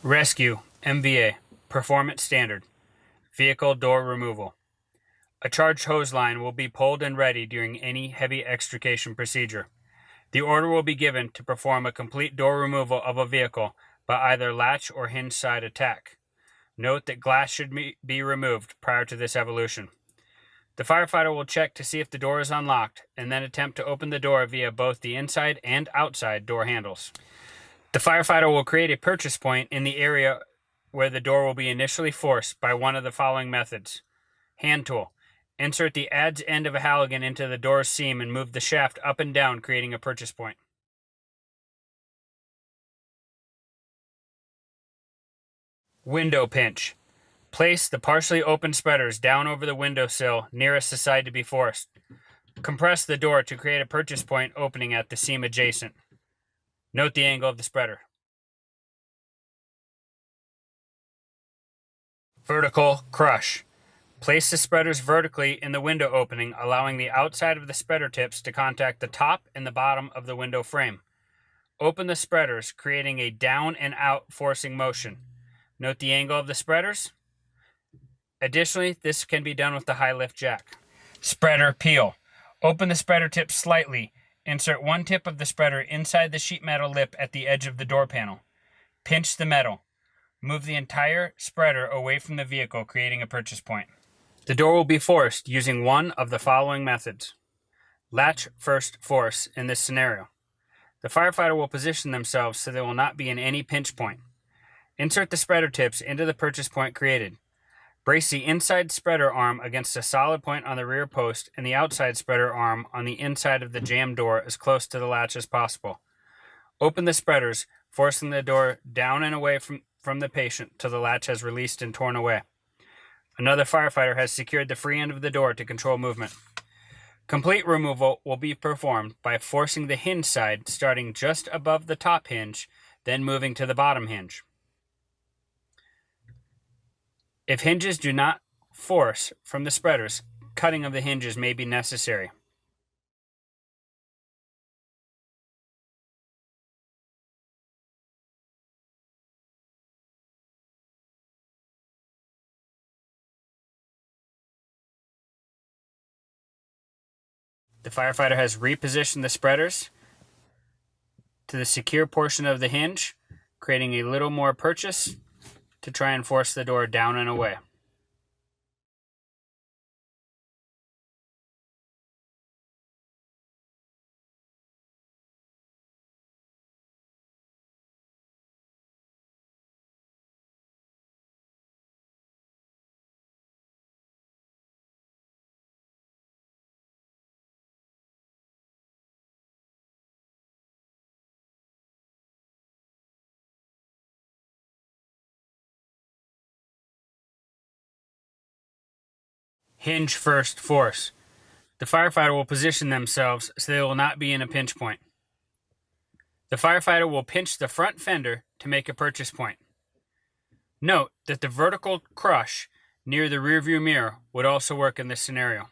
Rescue, MVA, Performance Standard, Vehicle Door Removal. A charged hose line will be pulled and ready during any heavy extrication procedure. The order will be given to perform a complete door removal of a vehicle by either latch or hinge side attack. Note that glass should be removed prior to this evolution. The firefighter will check to see if the door is unlocked and then attempt to open the door via both the inside and outside door handles. The firefighter will create a purchase point in the area where the door will be initially forced by one of the following methods. Hand tool. Insert the adze end of a halligan into the door's seam and move the shaft up and down, creating a purchase point. Window pinch. Place the partially open spreaders down over the windowsill nearest the side to be forced. Compress the door to create a purchase point opening at the seam adjacent. Note the angle of the spreader. Vertical crush. Place the spreaders vertically in the window opening, allowing the outside of the spreader tips to contact the top and the bottom of the window frame. Open the spreaders, creating a down and out forcing motion. Note the angle of the spreaders. Additionally, this can be done with the high lift jack. Spreader peel. Open the spreader tip slightly. Insert one tip of the spreader inside the sheet metal lip at the edge of the door panel. Pinch the metal. Move the entire spreader away from the vehicle, creating a purchase point. The door will be forced using one of the following methods. Latch first force in this scenario. The firefighter will position themselves so they will not be in any pinch point. Insert the spreader tips into the purchase point created. Brace the inside spreader arm against a solid point on the rear post and the outside spreader arm on the inside of the jammed door as close to the latch as possible. Open the spreaders, forcing the door down and away from the patient till the latch has released and torn away. Another firefighter has secured the free end of the door to control movement. Complete removal will be performed by forcing the hinge side starting just above the top hinge, then moving to the bottom hinge. If hinges do not force from the spreaders, cutting of the hinges may be necessary. The firefighter has repositioned the spreaders to the secure portion of the hinge, creating a little more purchase to try and force the door down and away. Hinge first force. The firefighter will position themselves so they will not be in a pinch point. The firefighter will pinch the front fender to make a purchase point. Note that the vertical crush near the rearview mirror would also work in this scenario.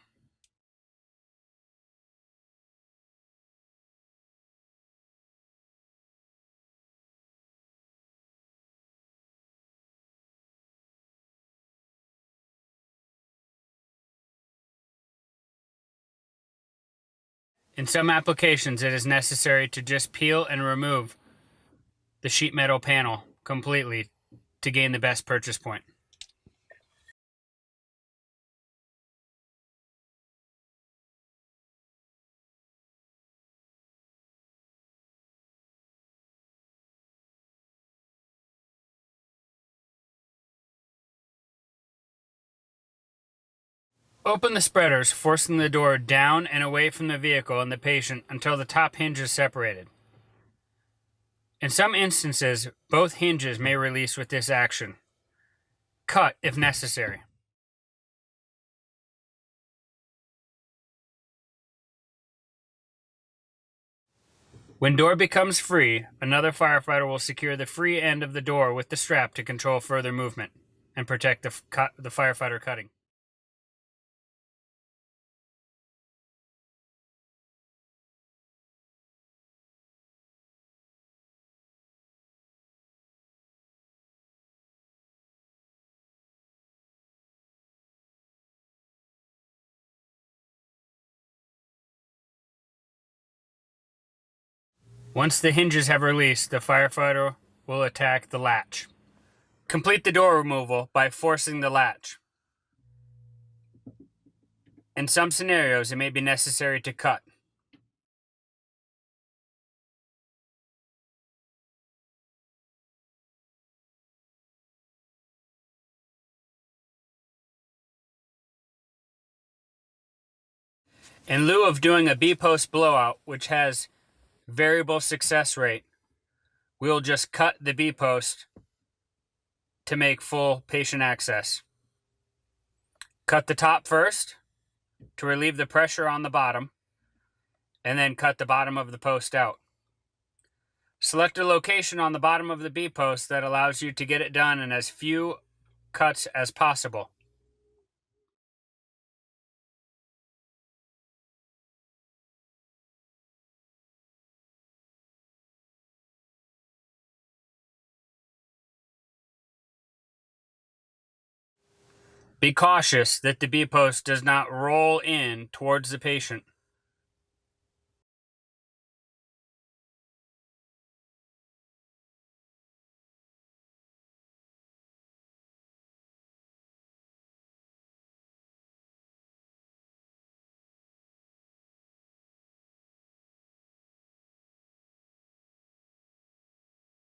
In some applications, it is necessary to just peel and remove the sheet metal panel completely to gain the best purchase point. Open the spreaders, forcing the door down and away from the vehicle and the patient until the top hinge is separated. In some instances, both hinges may release with this action. Cut if necessary. When door becomes free, another firefighter will secure the free end of the door with the strap to control further movement and protect the firefighter cutting. Once the hinges have released, the firefighter will attack the latch. Complete the door removal by forcing the latch. In some scenarios, it may be necessary to cut. In lieu of doing a B-post blowout, which has variable success rate, we'll just cut the B-post to make full patient access. Cut the top first to relieve the pressure on the bottom, and then cut the bottom of the post out. Select a location on the bottom of the B-post that allows you to get it done in as few cuts as possible. Be cautious that the B-post does not roll in towards the patient.